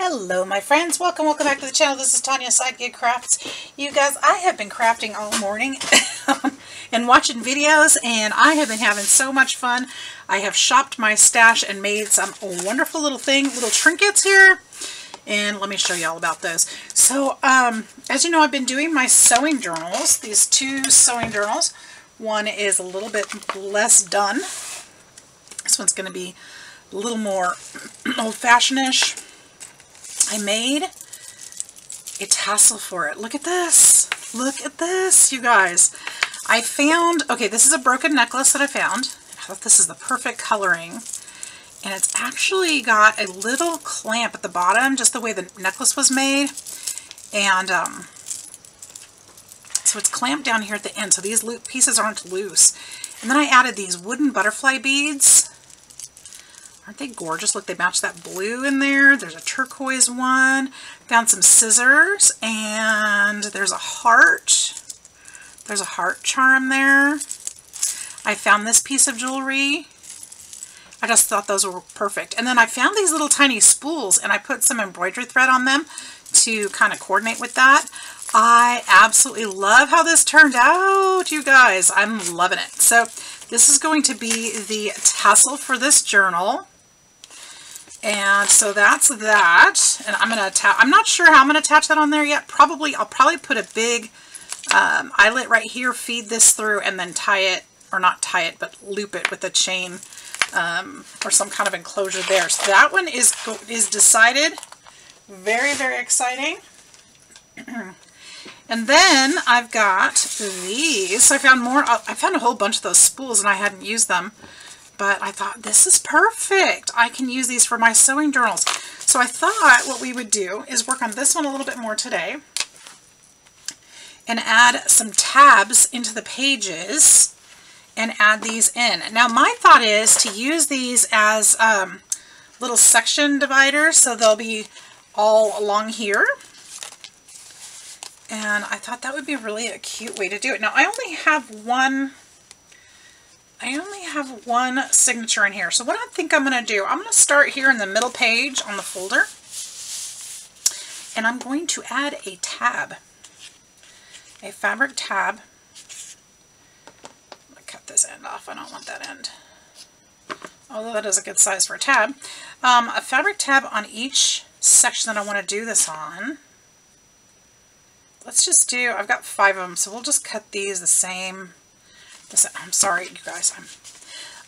Hello my friends, welcome back to the channel. This is Tanya Sidegigcrafts. You guys, I have been crafting all morning and watching videos, and I have been having so much fun. I have shopped my stash and made some wonderful little trinkets here, and let me show you all about those. So as you know, I've been doing my sewing journals, these two sewing journals. One is a little bit less done. This one's going to be a little more old-fashioned-ish. I made a tassel for it. Look at this. Look at this, you guys. I found, okay, this is a broken necklace that I found. I thought this is the perfect coloring. And it's actually got a little clamp at the bottom, just the way the necklace was made. And so it's clamped down here at the end, so these pieces aren't loose. And then I added these wooden butterfly beads. Aren't they gorgeous? Look, they match that blue in there. There's a turquoise one. Found some scissors, and there's a heart. There's a heart charm there. I found this piece of jewelry. I just thought those were perfect. And then I found these little tiny spools, and I put some embroidery thread on them to kind of coordinate with that. I absolutely love how this turned out, you guys. I'm loving it. So this is going to be the tassel for this journal. And so that's that. And I'm going to I'm not sure how I'm going to attach that on there yet. I'll probably put a big eyelet right here, feed this through, and then tie it, or not tie it, but loop it with a chain or some kind of enclosure there. So that one is decided. Very, very exciting. And then I've got these. So I found a whole bunch of those spools, and I hadn't used them. But I thought, this is perfect. I can use these for my sewing journals. So I thought what we would do is work on this one a little bit more today and add some tabs into the pages and add these in. Now my thought is to use these as little section dividers, so they'll be all along here. And I thought that would be really a cute way to do it. Now I only have one signature in here. So what I think I'm going to do, I'm going to start here in the middle page on the folder. And I'm going to add a tab. A fabric tab. I'm going to cut this end off. I don't want that end. Although that is a good size for a tab. A fabric tab on each section that I want to do this on. Let's just do, I've got 5 of them, so we'll just cut these the same. I'm sorry, you guys.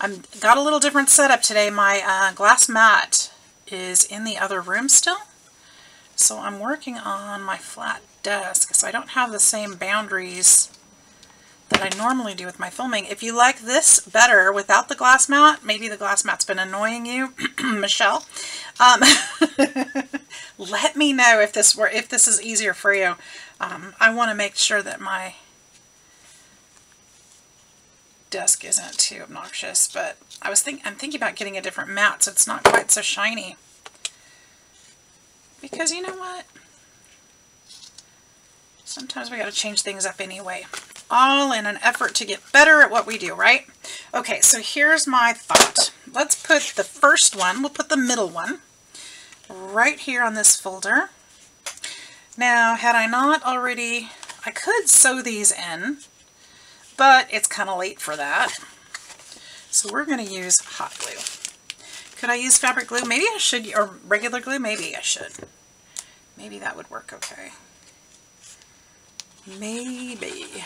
I'm got a little different setup today. My glass mat is in the other room still, so I'm working on my flat desk, so I don't have the same boundaries that I normally do with my filming. If you like this better without the glass mat, maybe the glass mat's been annoying you, Michelle. Let me know if this is easier for you. I want to make sure that my desk isn't too obnoxious, but I'm thinking about getting a different mat so it's not quite so shiny. Because you know what? Sometimes we got to change things up anyway. All in an effort to get better at what we do, right? Okay, so here's my thought. Let's put the first one, we'll put the middle one right here on this folder. Now, had I not already, I could sew these in, but it's kind of late for that. So we're going to use hot glue. Could I use fabric glue? Maybe I should, or regular glue? Maybe I should. Maybe that would work okay. Maybe.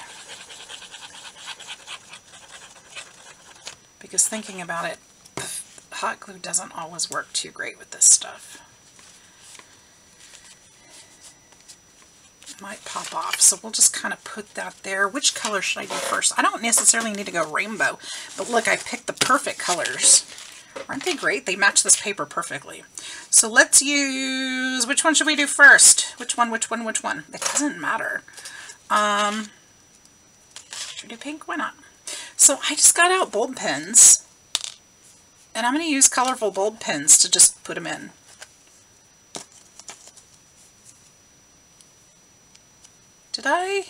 Because thinking about it, hot glue doesn't always work too great with this stuff. Might pop off, so we'll just kind of put that there. Which color should I do first? I don't necessarily need to go rainbow, but look, I picked the perfect colors. Aren't they great? They match this paper perfectly. So let's use, which one should we do first? Which one? It doesn't matter. Should we do pink? Why not? So I just got out bulb pens, and I'm going to use colorful bulb pens to just put them in. Did I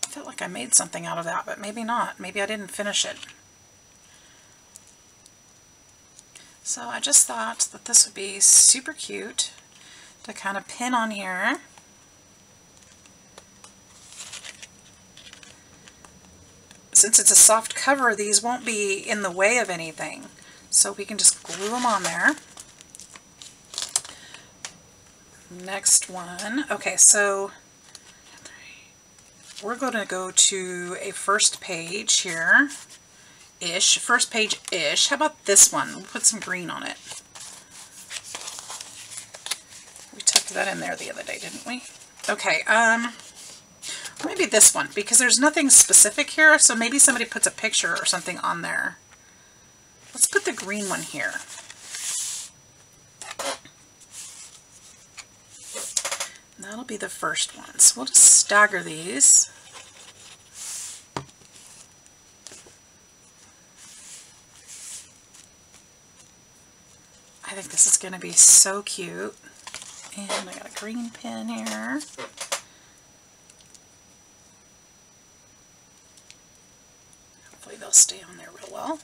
felt like I made something out of that, but maybe not. Maybe I didn't finish it. So I just thought that this would be super cute to kind of pin on here. Since it's a soft cover, these won't be in the way of anything. So we can just glue them on there. Next one. Okay, so we're going to go to a first page here. First page-ish. How about this one? We'll put some green on it. We tucked that in there the other day, didn't we? Okay, maybe this one, because there's nothing specific here, so maybe somebody puts a picture or something on there. Let's put the green one here. And that'll be the first one. So we'll just stagger these. I think this is going to be so cute. And I got a green pin here. Hopefully they'll stay on there real well.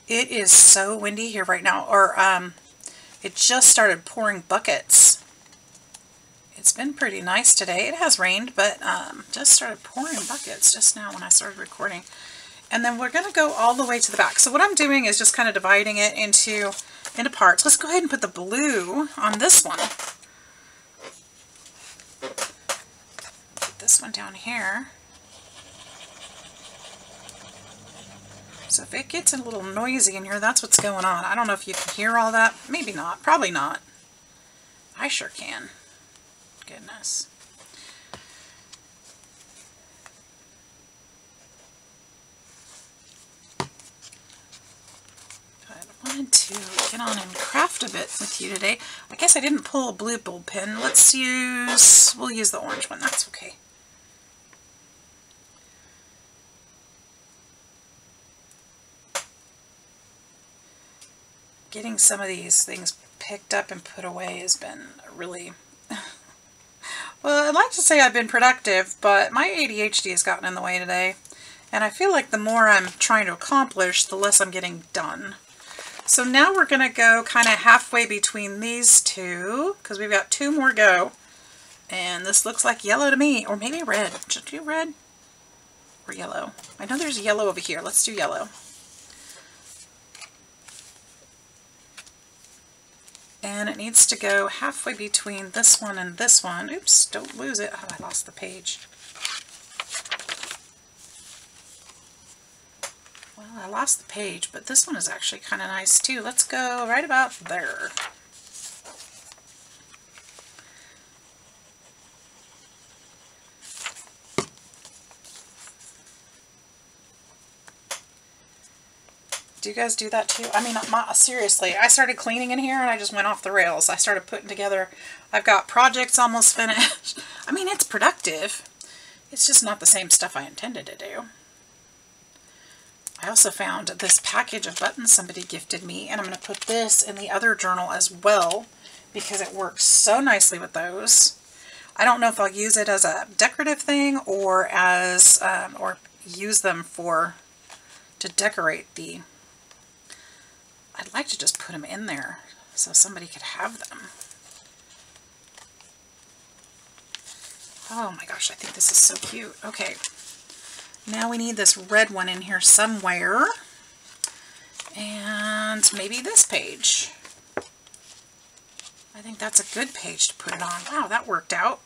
It is so windy here right now, or it just started pouring buckets. It's been pretty nice today. It has rained, but just started pouring buckets just now when I started recording. And then we're going to go all the way to the back. So what I'm doing is just kind of dividing it into parts. Let's go ahead and put the blue on this one. Put this one down here. So if it gets a little noisy in here, that's what's going on. I don't know if you can hear all that. Maybe not. Probably not. I sure can. Goodness. I wanted to get on and craft a bit with you today. I guess I didn't pull a blue bulb pin. We'll use the orange one. That's okay. Getting some of these things picked up and put away has been really, well, I'd like to say I've been productive, but my ADHD has gotten in the way today. And I feel like the more I'm trying to accomplish, the less I'm getting done. So now we're going to go kind of halfway between these two, because we've got two more go. And this looks like yellow to me, or maybe red. Should I do red or yellow? I know there's yellow over here. Let's do yellow. And it needs to go halfway between this one and this one. Oops, don't lose it. Oh, I lost the page. Well, I lost the page, but this one is actually kind of nice too. Let's go right about there. Do you guys do that too? I mean, seriously, I started cleaning in here and I just went off the rails. I started putting together, I've got projects almost finished. I mean, it's productive. It's just not the same stuff I intended to do. I also found this package of buttons somebody gifted me, and I'm going to put this in the other journal as well because it works so nicely with those. I don't know if I'll use it as a decorative thing or as, or use them to decorate the... I'd like to just put them in there so somebody could have them. Oh my gosh, I think this is so cute. Okay, now we need this red one in here somewhere. And maybe this page. I think that's a good page to put it on. Wow, that worked out.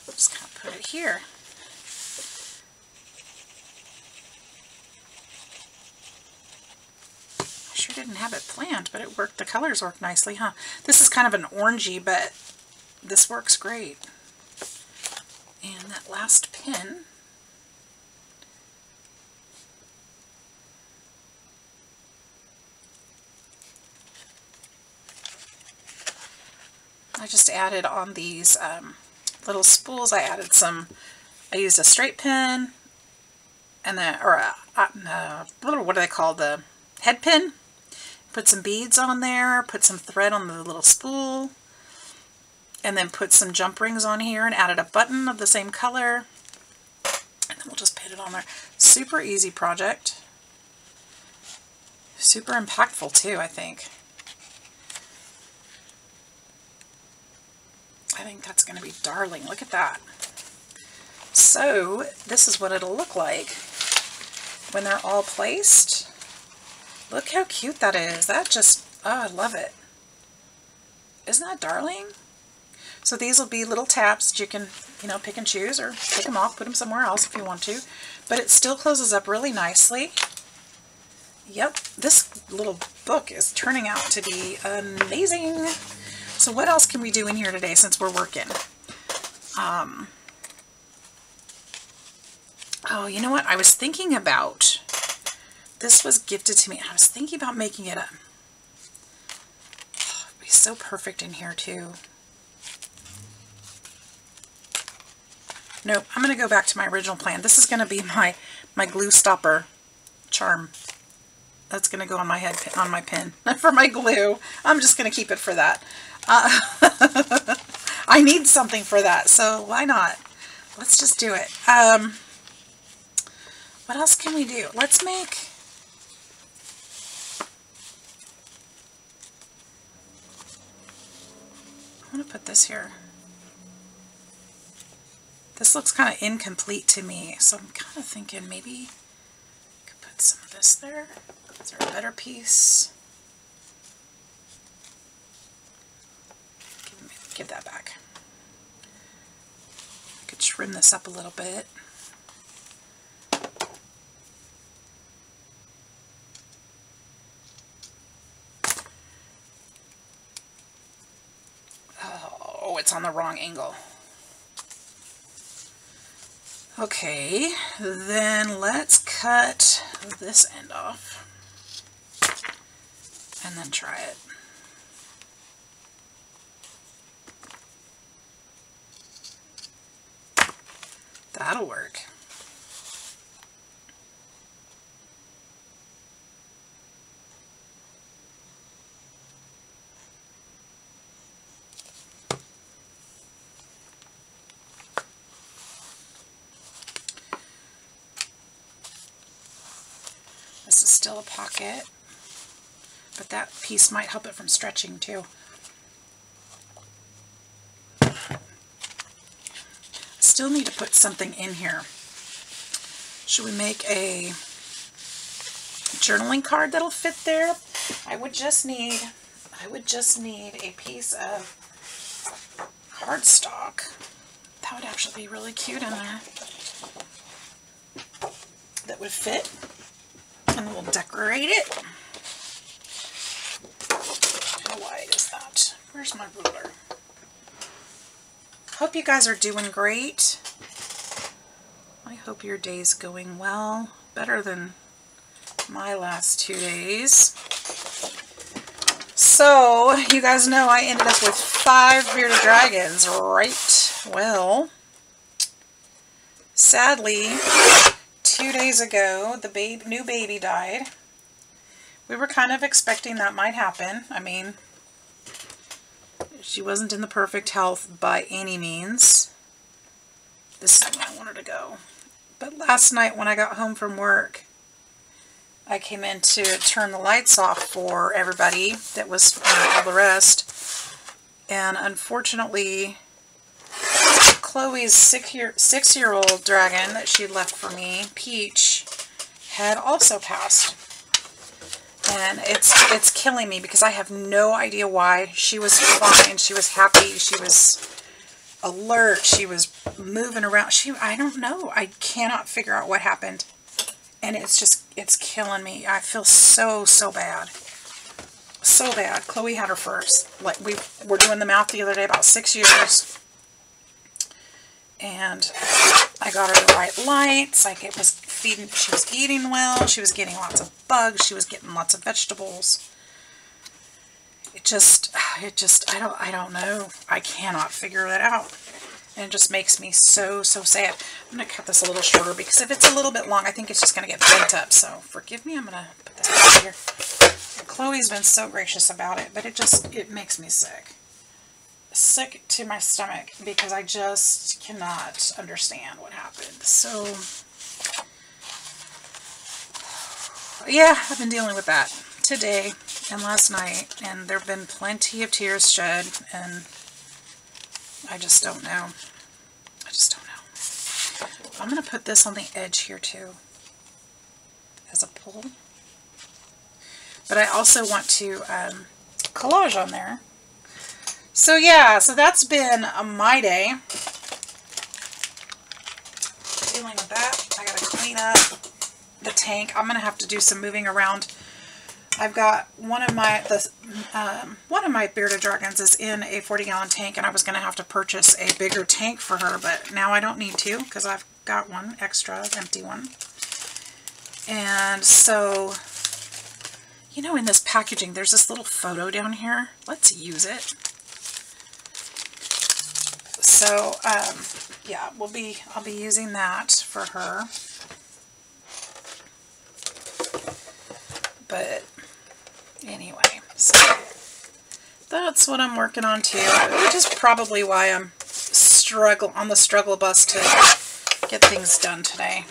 Just kind of put it here. Sure didn't have it planned, but it worked. The colors work nicely, huh? This is kind of an orangey, but this works great. And that last pin, I just added on these little spools. I used a straight pin and then, or what do they call, the head pin. Put some beads on there, put some thread on the little spool, and then put some jump rings on here and added a button of the same color. it on there. Super easy project. Super impactful too, I think. I think that's going to be darling. Look at that. So this is what it'll look like when they're all placed. Look how cute that is. That just, oh, I love it. Isn't that darling? So these will be little taps that you can, you know, pick and choose, or take them off, put them somewhere else if you want to. But it still closes up really nicely. Yep, this little book is turning out to be amazing. So what else can we do in here today since we're working? Oh, you know what? I was thinking about, this was gifted to me. I was thinking about making it a, oh, it'd be so perfect in here too. Nope, I'm going to go back to my original plan. This is going to be my glue stopper charm. That's going to go on my head, on my pin for my glue. I'm just going to keep it for that. I need something for that, so why not? Let's just do it. What else can we do? Let's make... I'm going to put this here. This looks kind of incomplete to me, so I'm kind of thinking maybe I could put some of this there. Is there a better piece? Give that back. I could trim this up a little bit. Oh, it's on the wrong angle. Okay, then let's cut this end off and then try it. That'll work. This is still a pocket, but that piece might help it from stretching too. Still need to put something in here. Should we make a journaling card that'll fit there? I would just need a piece of cardstock. That would actually be really cute in there. That would fit. And we'll decorate it. How wide is that? Where's my ruler? Hope you guys are doing great. I hope your day's going well. Better than my last 2 days. So, you guys know I ended up with 5 bearded dragons, right? Well, sadly, 2 days ago, the new baby died. We were kind of expecting that might happen. I mean, she wasn't in the perfect health by any means. This is where I want her to go. But last night when I got home from work, I came in to turn the lights off for everybody that was all the rest. And unfortunately, Chloe's 6-year-old dragon that she left for me, Peach, had also passed. And it's killing me because I have no idea why. She was fine. She was happy. She was alert. She was moving around. I don't know. I cannot figure out what happened. And it's killing me. I feel so bad. So bad. Chloe had her first. Like, we were doing the math the other day, about 6 years. And I got her the right lights. Like, it was feeding, she was eating well. She was getting lots of bugs. She was getting lots of vegetables. I don't know. I cannot figure that out. And it just makes me so sad. I'm going to cut this a little shorter because if it's a little bit long, I think it's just going to get bent up. So forgive me. I'm going to put this back here. Chloe's been so gracious about it, but it makes me sick. Sick to my stomach because I just cannot understand what happened. So Yeah, I've been dealing with that today and last night, and there have been plenty of tears shed, and I just don't know. I just don't know. I'm going to put this on the edge here too as a pull. But I also want to collage on there. So yeah, so that's been my day. Dealing with that. I got to clean up the tank. I'm going to have to do some moving around. I've got one of my bearded dragons is in a 40-gallon tank, and I was going to have to purchase a bigger tank for her, but now I don't need to because I've got one extra, empty one. And so, you know, in this packaging, there's this little photo down here. Let's use it. So, yeah, I'll be using that for her. But anyway, so that's what I'm working on too, which is probably why I'm on the struggle bus to get things done today.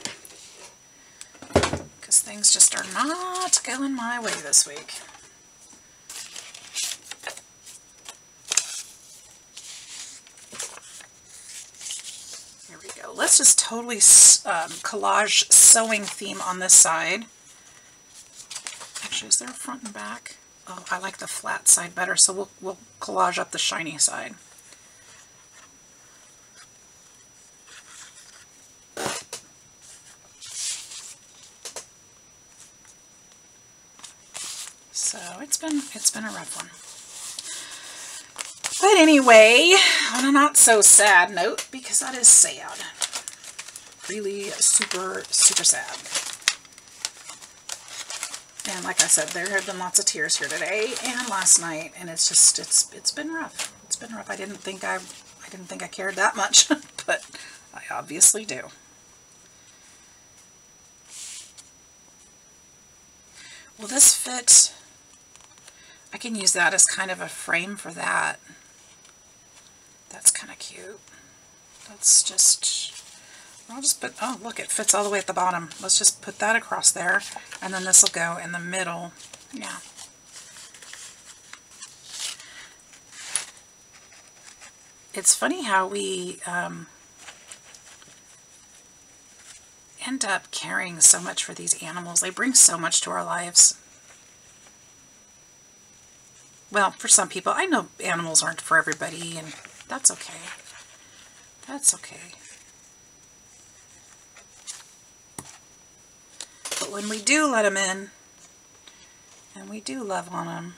Because things just are not going my way this week. Here we go. Let's just totally collage sewing theme on this side. Actually, is there a front and back? Oh, I like the flat side better, so we'll collage up the shiny side. So it's been a rough one. But anyway, on a not so sad note, because that is sad. Really super, super sad. And like I said, there have been lots of tears here today and last night, and it's just it's been rough. It's been rough. I didn't think I cared that much, but I obviously do. Will this fit? I can use that as kind of a frame for that. That's kind of cute. Let's just, I'll just put, oh look, it fits all the way at the bottom. Let's just put that across there, and then this will go in the middle. Yeah. It's funny how we end up caring so much for these animals. They bring so much to our lives. Well, for some people. I know animals aren't for everybody, and that's okay. That's okay. But when we do let them in, and we do love on them,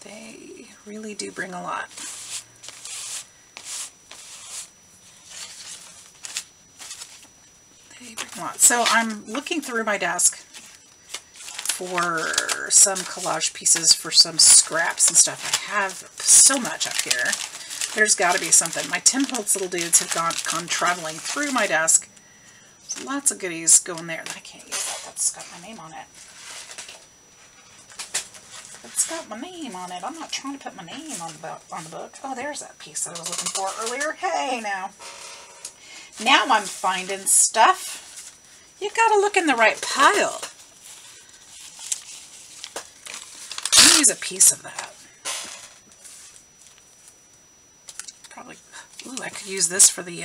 they really do bring a lot. They bring a lot. So I'm looking through my desk for some collage pieces, for some scraps and stuff. I have so much up here. There's got to be something. My Tim Holtz little dudes have gone traveling through my desk. There's lots of goodies going there. I can't use that. That's got my name on it. It's got my name on it. I'm not trying to put my name on the book. Oh, there's that piece that I was looking for earlier. Hey, now. Now I'm finding stuff. You got to look in the right pile. Use a piece of that. Probably, ooh, I could use this for the,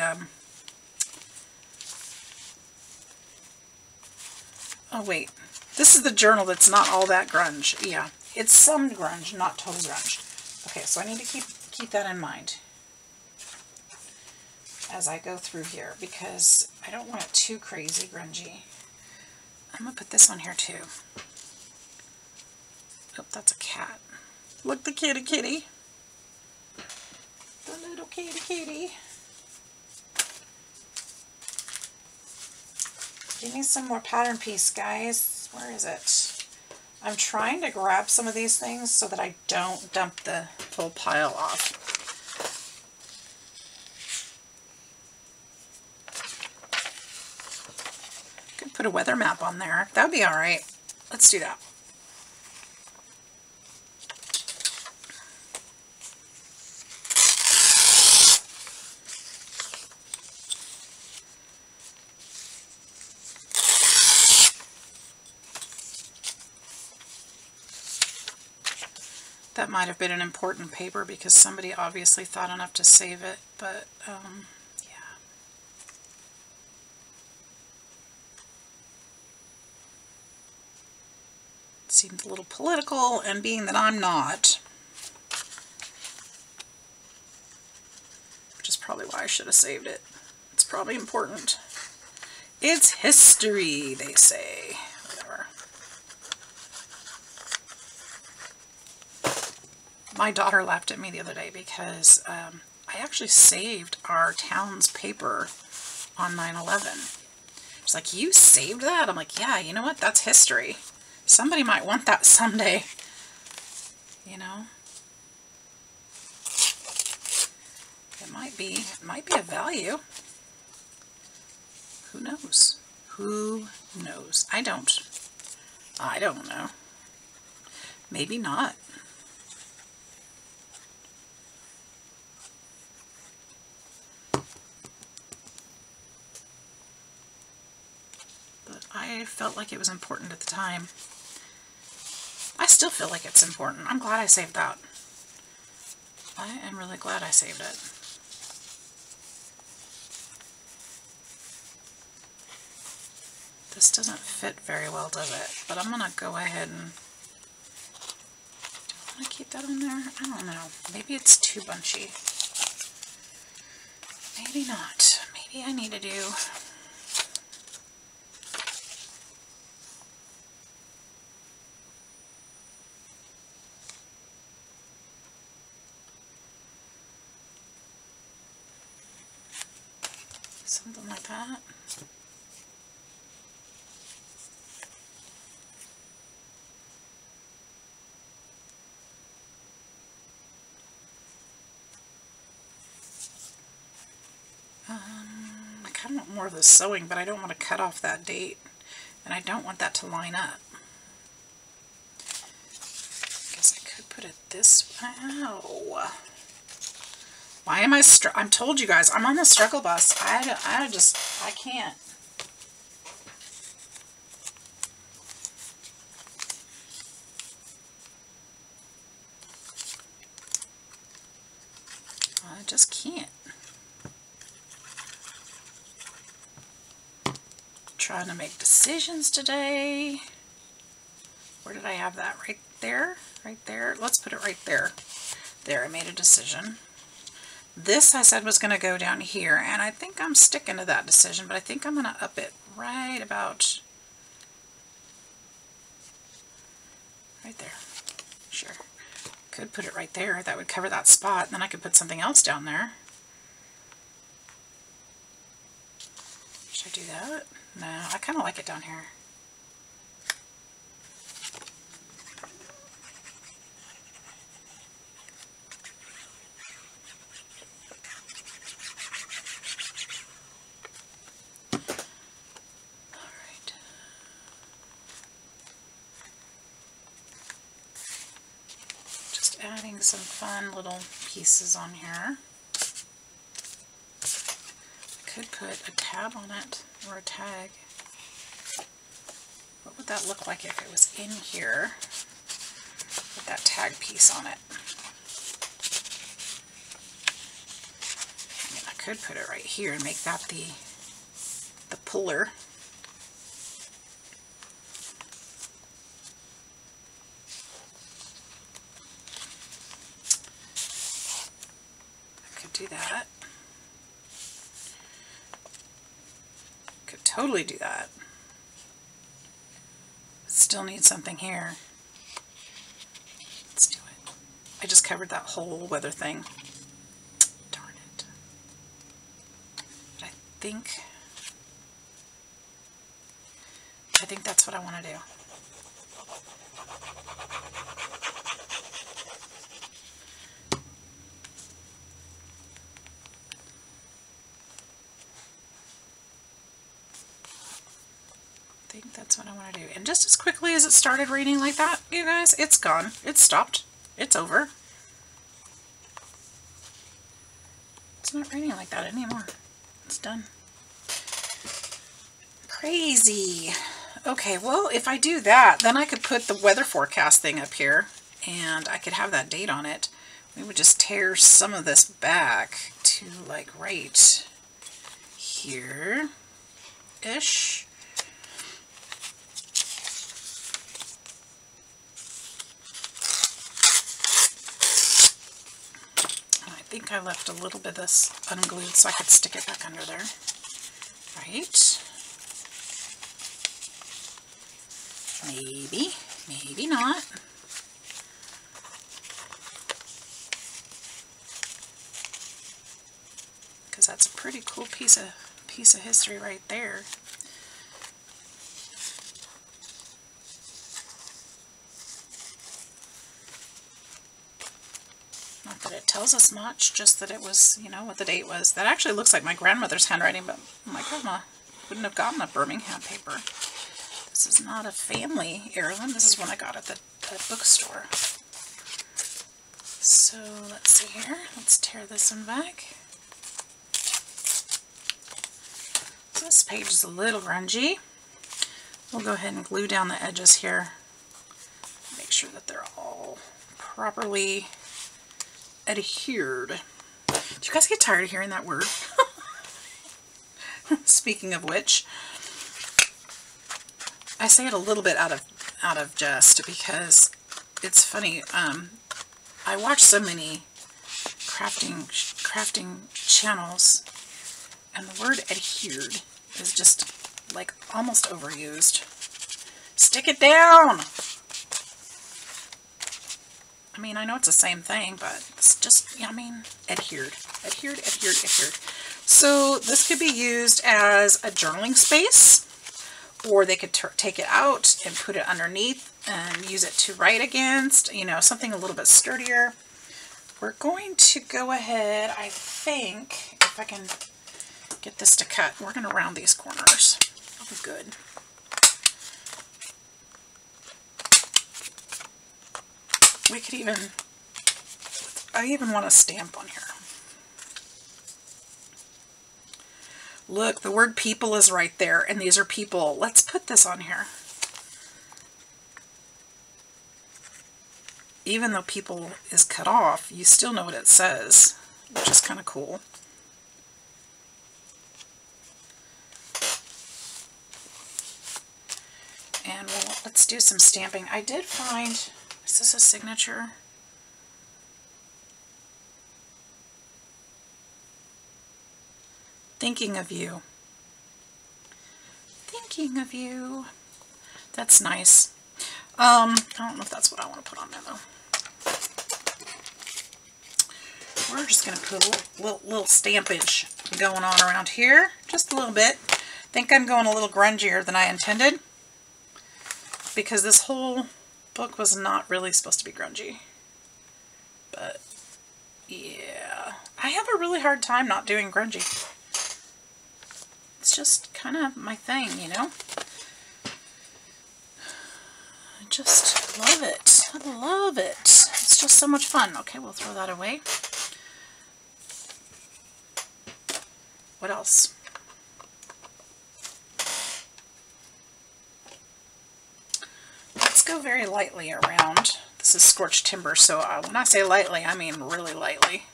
oh wait, this is the journal that's not all that grunge. Yeah, it's some grunge, not total grunge. Okay, so I need to keep that in mind as I go through here, because I don't want it too crazy grungy. I'm going to put this on here too. Oh, that's a cat. Look, the kitty kitty. The little kitty kitty. Give me some more pattern piece, guys. Where is it? I'm trying to grab some of these things so that I don't dump the full pile off. Could put a weather map on there. That would be alright. Let's do that. That might have been an important paper because somebody obviously thought enough to save it, but yeah. It seemed a little political, and being that I'm not, which is probably why I should have saved it. It's probably important. It's history, they say. Whatever. My daughter laughed at me the other day because I actually saved our town's paper on 9/11. She's like, you saved that? I'm like, yeah, you know what? That's history. Somebody might want that someday. You know? It might be of value. Who knows? Who knows? I don't know. Maybe not. But I felt like it was important at the time. I still feel like it's important. I'm glad I saved that. I am really glad I saved it. This doesn't fit very well, does it? But I'm going to go ahead and... Do I want to keep that on there? I don't know. Maybe it's too bunchy. Maybe not. Maybe I need to do... something like that. I kind of want more of the sewing, but I don't want to cut off that date, and I don't want that to line up. I guess I could put it this way. Ow. Why am I I'm told you guys, I'm on the struggle bus. I can't. I just can't. Trying to make decisions today. Where did I have that? Right there? Right there? Let's put it right there. There, I made a decision. This I said was going to go down here, and I think I'm sticking to that decision, but I think I'm going to up it right about right there. Sure. Could put it right there. That would cover that spot, and then I could put something else down there. Should I do that? No, I kind of like it down here. Adding some fun little pieces on here. I could put a tab on it, or a tag. What would that look like if it was in here with that tag piece on it? I mean, I could put it right here and make that the puller. Do that. Could totally do that. Still need something here. Let's do it. I just covered that whole weather thing. Darn it. But I think that's what I want to do. I think that's what I want to do. And just as quickly as it started raining like that, you guys, it's gone. It's stopped. It's over. It's not raining like that anymore. It's done. Crazy. Okay, well, if I do that, then I could put the weather forecast thing up here. and I could have that date on it, we would just tear some of this back to like right here-ish. I think I left a little bit of this unglued so I could stick it back under there. Right. Maybe, maybe not. Because that's a pretty cool piece of history right there. Not that it tells us much, just that it was, you know, what the date was. That actually looks like my grandmother's handwriting, but my grandma wouldn't have gotten a Birmingham paper. This is not a family heirloom. This is one I got at the bookstore. So let's see here. Let's tear this one back. So this page is a little grungy. We'll go ahead and glue down the edges here. Make sure that they're all properly adhered. Do you guys get tired of hearing that word? Speaking of which, I say it a little bit out of jest because it's funny. I watch so many crafting channels, and the word adhered is just like almost overused. Stick it down! I mean, I know it's the same thing, but it's just, I mean, adhered. Adhered, adhered, adhered. So this could be used as a journaling space, or they could take it out and put it underneath and use it to write against, you know, something a little bit sturdier. We're going to go ahead, I think, if I can get this to cut, we're going to round these corners. That'll be good. We could even, I even want a stamp on here. Look, the word people is right there, and these are people. Let's put this on here. Even though people is cut off, you still know what it says, which is kind of cool. And let's do some stamping. I did find, is this a signature? Thinking of you. Thinking of you. That's nice. I don't know if that's what I want to put on there though. We're just going to put a little stampage going on around here. Just a little bit. I think I'm going a little grungier than I intended, because this whole book was not really supposed to be grungy. But yeah, I have a really hard time not doing grungy. It's just kind of my thing, you know? I just love it. I love it. It's just so much fun. Okay, we'll throw that away. What else? Let's go very lightly around. This is scorched timber, so when I say lightly, I mean really lightly.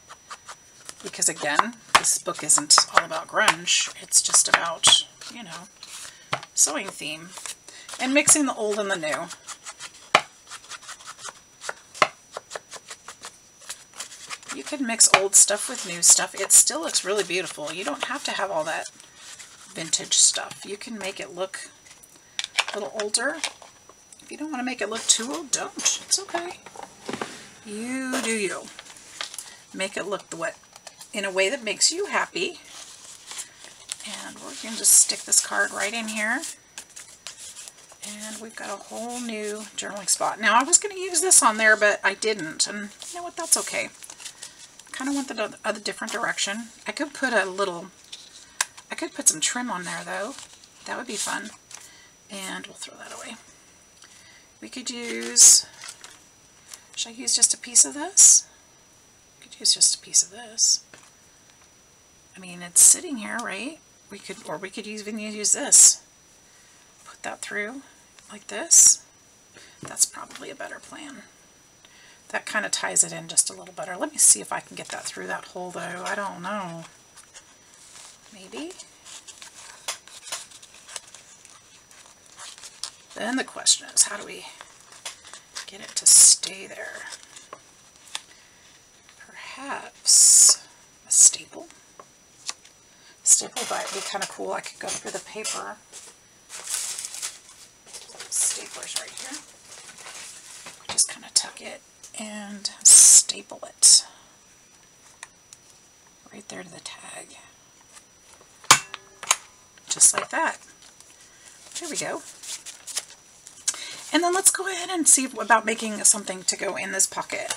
Because again, this book isn't all about grunge. It's just about, you know, sewing theme. And mixing the old and the new. You can mix old stuff with new stuff. It still looks really beautiful. You don't have to have all that vintage stuff. You can make it look a little older. If you don't want to make it look too old, don't. It's okay. You do you. Make it look in a way that makes you happy. And we're going to just stick this card right in here. And we've got a whole new journaling spot. Now I was going to use this on there, but I didn't. And you know what? That's okay. I kind of went the other different direction. I could put some trim on there though. That would be fun. And we'll throw that away. We could use, should I use just a piece of this? I could use just a piece of this. I mean, it's sitting here, right? We could even use this. Put that through like this. That's probably a better plan. That kind of ties it in just a little better. Let me see if I can get that through that hole though. I don't know. Maybe. Then the question is, how do we get it to stay there? Perhaps a staple. Staple might be kind of cool. I could go through the paper. Staplers right here. Just kind of tuck it and staple it right there to the tag. Just like that. There we go. And then let's go ahead and see about making something to go in this pocket.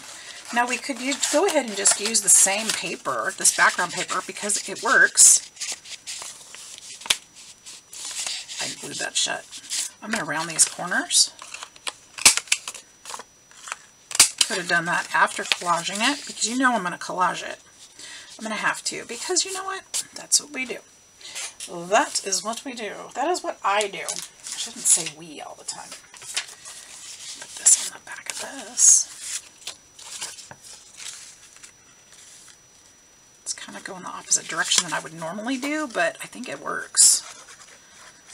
Now we could go ahead and just use the same paper, this background paper, because it works. I glued that shut. I'm going to round these corners. Could have done that after collaging it, because you know I'm going to collage it. I'm going to have to, because you know what? That's what we do. That is what we do. That is what I do. I shouldn't say we all the time. Put this on the back of this. It's kind of going the opposite direction than I would normally do, but I think it works.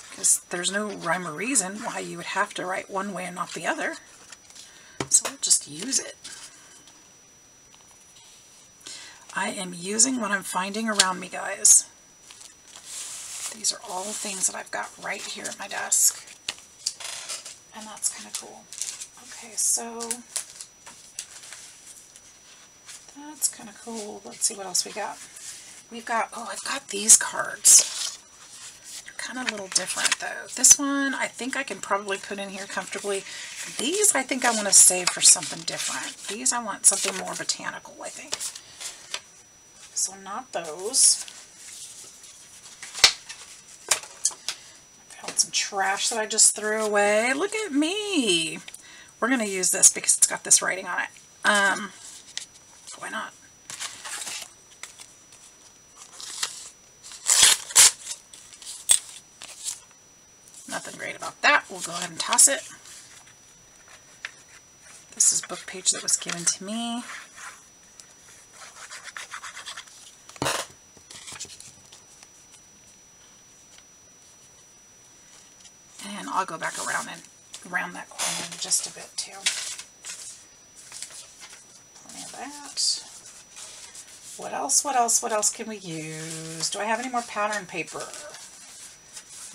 Because there's no rhyme or reason why you would have to write one way and not the other. So we'll just use it. I am using what I'm finding around me, guys. These are all things that I've got right here at my desk. And that's kind of cool. Okay, so that's kind of cool. Let's see what else we got. We've got, oh, I've got these cards. They're kind of a little different though. This one, I think I can probably put in here comfortably. These, I think I want to save for something different. These, I want something more botanical, I think. So not those. I found some trash that I just threw away. Look at me. We're going to use this because it's got this writing on it. Why not? Nothing great about that. We'll go ahead and toss it. This is a book page that was given to me. And I'll go back around and round that corner in just a bit too. Plenty of that. What else? What else? What else can we use? Do I have any more pattern paper?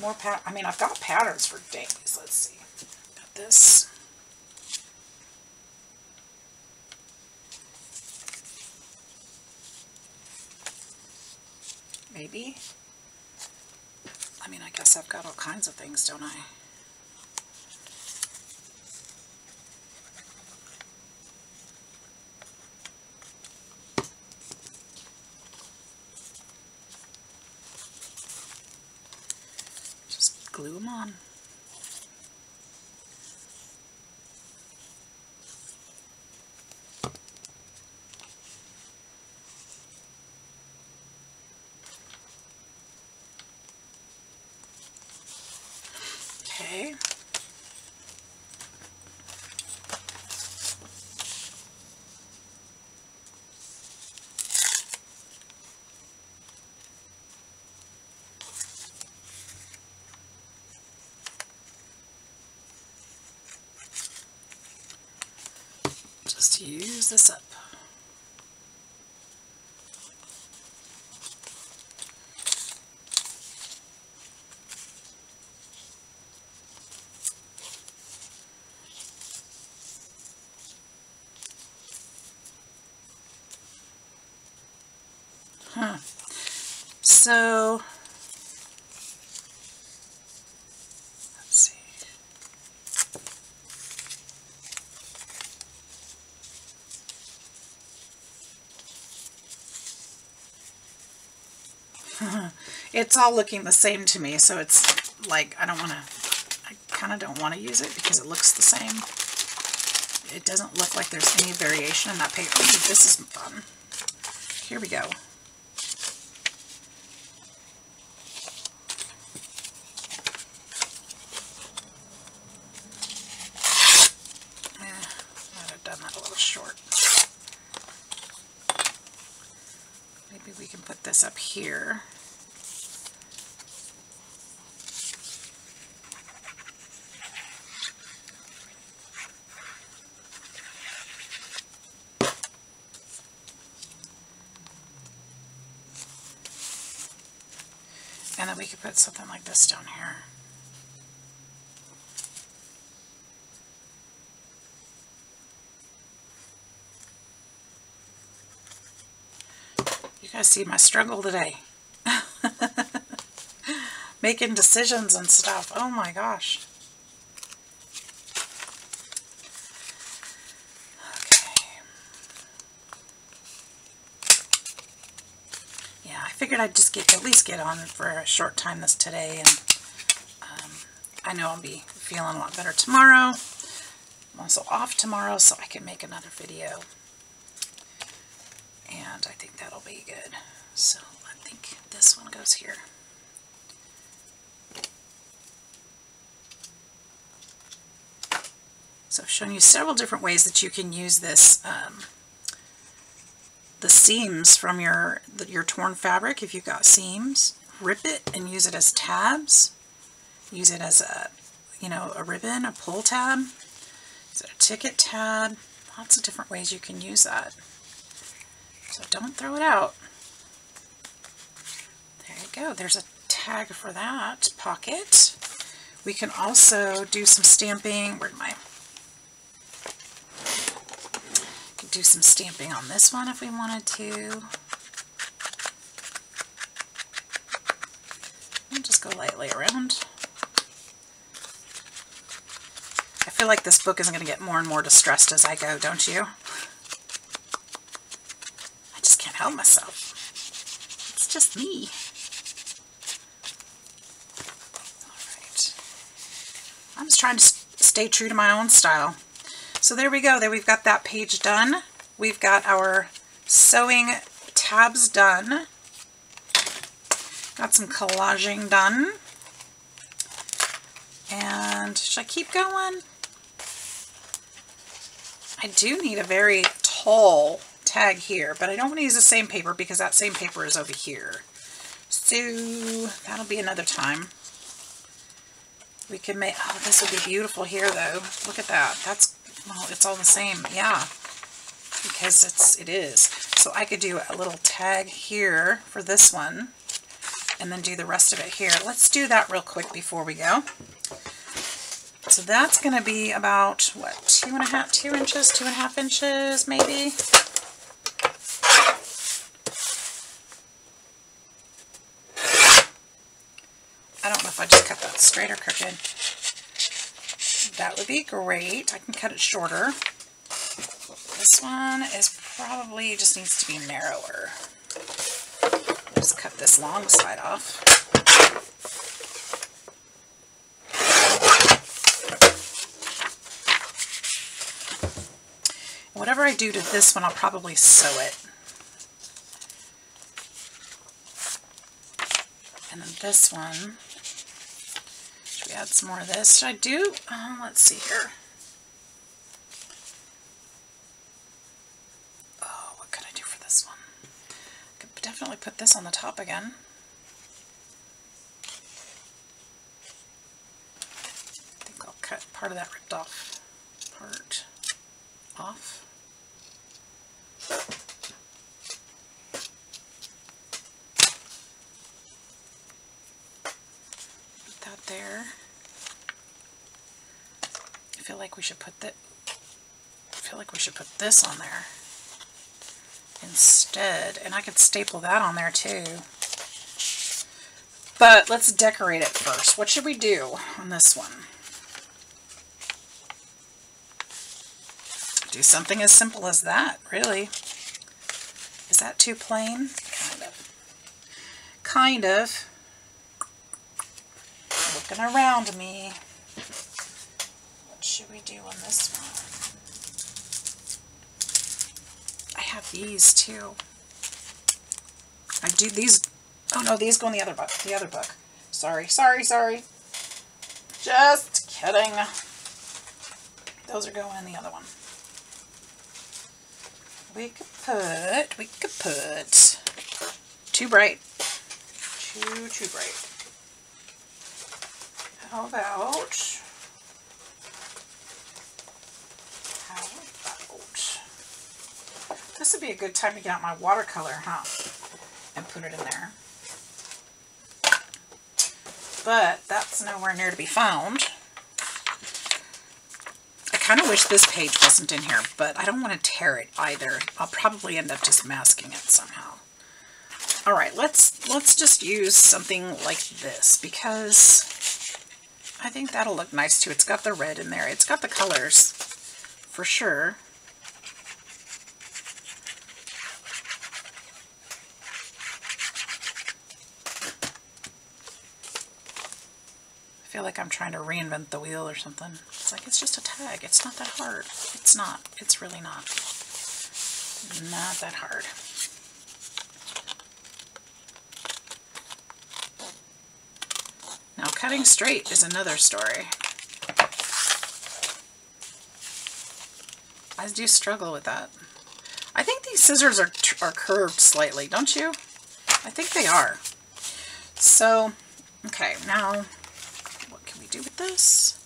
More pattern. I mean, I've got patterns for days. Let's see. Got this. Maybe. I mean, I guess I've got all kinds of things, don't I? Just glue them on. Okay. Just use this up. So, let's see. It's all looking the same to me, so it's like I kind of don't want to use it because it looks the same. It doesn't look like there's any variation in that paper. Ooh, this is fun. Here we go. short. Maybe we can put this up here. And then we could put something like this down here. You guys see my struggle today. Making decisions and stuff. Oh my gosh. I figured I'd just at least get on for a short time today, and I know I'll be feeling a lot better tomorrow. I'm also off tomorrow, so I can make another video, and I think that'll be good. So I think this one goes here. So I've shown you several different ways that you can use this the seams from your torn fabric. If you've got seams, rip it and use it as tabs. Use it as a ribbon, a pull tab. Use it a ticket tab. Lots of different ways you can use that. So don't throw it out. There you go. There's a tag for that pocket. We can also do some stamping. Where'd my do some stamping on this one if we wanted to. And just go lightly around. I feel like this book is going to get more and more distressed as I go, don't you? I just can't help myself. It's just me. Alright. I'm just trying to stay true to my own style. So there we go. There we've got that page done. We've got our sewing tabs done. Got some collaging done. And should I keep going? I do need a very tall tag here, but I don't want to use the same paper because that same paper is over here. So that'll be another time. We can make, oh, this would be beautiful here though. Look at that. That's, well, it's all the same. Yeah, because it is. So I could do a little tag here for this one and then do the rest of it here. Let's do that real quick before we go. So that's going to be about, what, 2.5 inches maybe? I don't know if I just cut that straight or crooked. That would be great. I can cut it shorter. This one is probably just needs to be narrower. Just cut this long side off. Whatever I do to this one, I'll probably sew it. And then this one, should we add some more of this? Should I do, let's see here. Oh, what could I do for this one? I could definitely put this on the top again. I think I'll cut part of that ripped off part off. There. I feel like we should put this on there instead, and I could staple that on there too. But let's decorate it first. What should we do on this one? Do something as simple as that, really. Is that too plain? Kind of. Looking around me. What should we do on this one? I have these too. I do these. Oh no, these go in the other book. The other book. Sorry. Just kidding. Those are going in the other one. We could put too bright. Too bright. How about this would be a good time to get out my watercolor, huh? And put it in there. But that's nowhere near to be found. I kind of wish this page wasn't in here, but I don't want to tear it either. I'll probably end up just masking it somehow. All right, let's just use something like this because I think that'll look nice too. It's got the red in there. It's got the colors for sure. I feel like I'm trying to reinvent the wheel or something. It's like, it's just a tag. It's not that hard. It's not. It's really not. Not that hard. Now, cutting straight is another story. I do struggle with that. I think these scissors are curved slightly, don't you? I think they are. So, okay, now what can we do with this?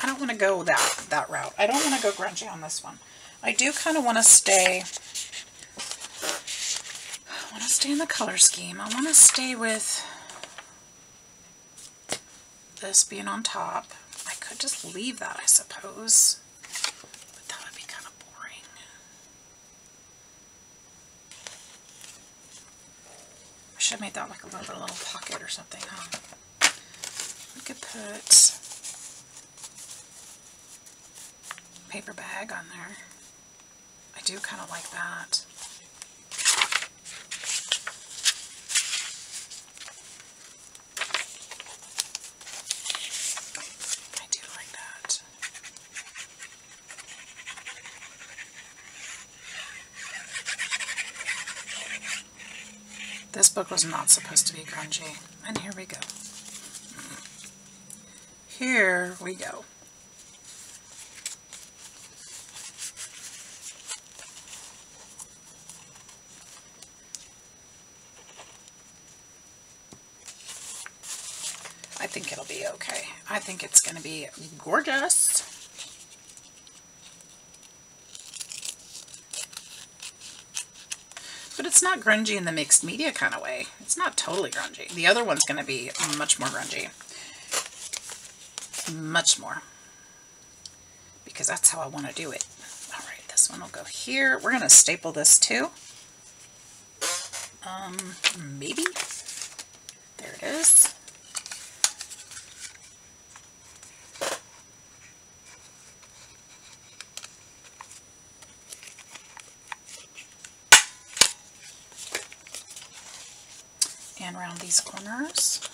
I don't want to go that route. I don't want to go grungy on this one. I do kind of want to stay. I want to stay in the color scheme. I want to stay with this being on top. I could just leave that, I suppose, but that would be kind of boring. I should have made that like a little pocket or something, huh? We could put a paper bag on there. I do kind of like that. This book was not supposed to be grungy, and here we go. Here we go. I think it'll be okay. I think it's going to be gorgeous. But it's not grungy in the mixed media kind of way. It's not totally grungy. The other one's going to be much more grungy. Much more. Because that's how I want to do it. All right, this one will go here. We're going to staple this too. Maybe. There it is. And around these corners.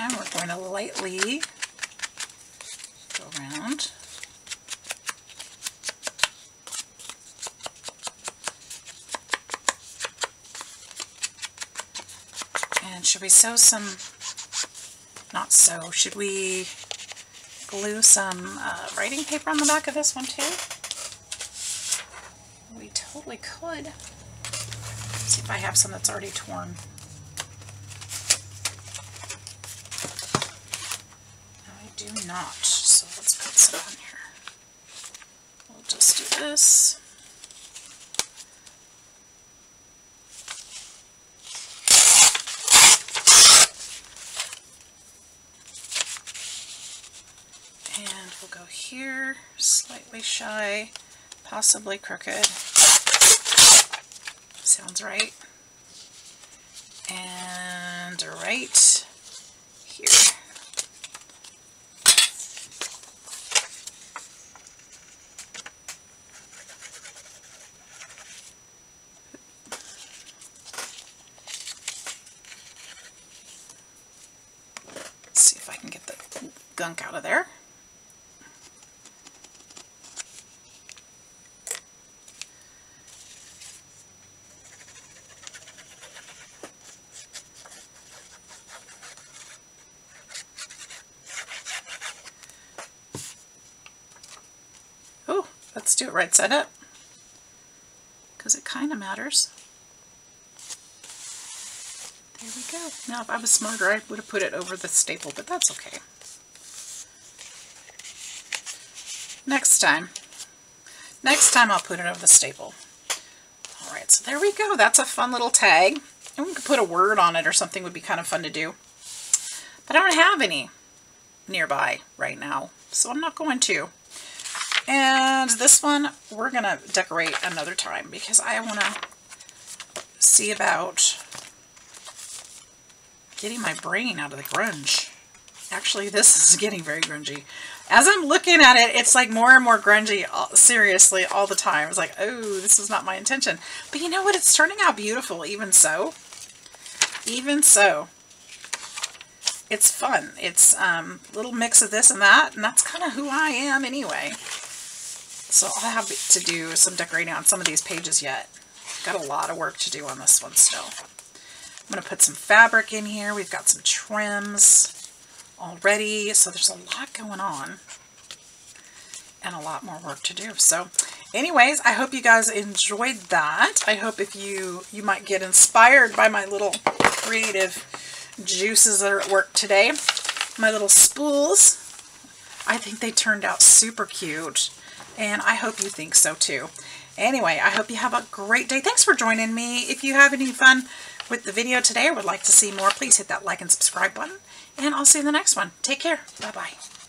And we're going to lightly go around. And should we sew some, not sew, should we glue some writing paper on the back of this one too? We totally could. See if I have some that's already torn. I do not, so let's put some on here. We'll just do this. And we'll go here, slightly shy, possibly crooked. Sounds right. And right here. Let's see if I can get the gunk out of there. Let's do it right side up, because it kind of matters. There we go. Now, if I was smarter, I would have put it over the staple, but that's okay. Next time I'll put it over the staple. All right, so there we go. That's a fun little tag. And we could put a word on it or something, would be kind of fun to do. But I don't have any nearby right now, so I'm not going to. And this one we're going to decorate another time, because I want to see about getting my brain out of the grunge. Actually, this is getting very grungy. As I'm looking at it, it's like more and more grungy, seriously, all the time. It's like, oh, this was not my intention. But you know what? It's turning out beautiful, even so. Even so. It's fun. It's a little mix of this and that, and that's kind of who I am anyway. So I'll have to do some decorating on some of these pages yet. Got a lot of work to do on this one still. I'm going to put some fabric in here. We've got some trims already, so there's a lot going on and a lot more work to do. So anyways, I hope you guys enjoyed that. I hope if you might get inspired by my little creative juices that are at work today. My little spools, I think they turned out super cute, and I hope you think so too. Anyway, I hope you have a great day. Thanks for joining me. If you have any fun with the video today or would like to see more, please hit that like and subscribe button. And I'll see you in the next one. Take care. Bye-bye.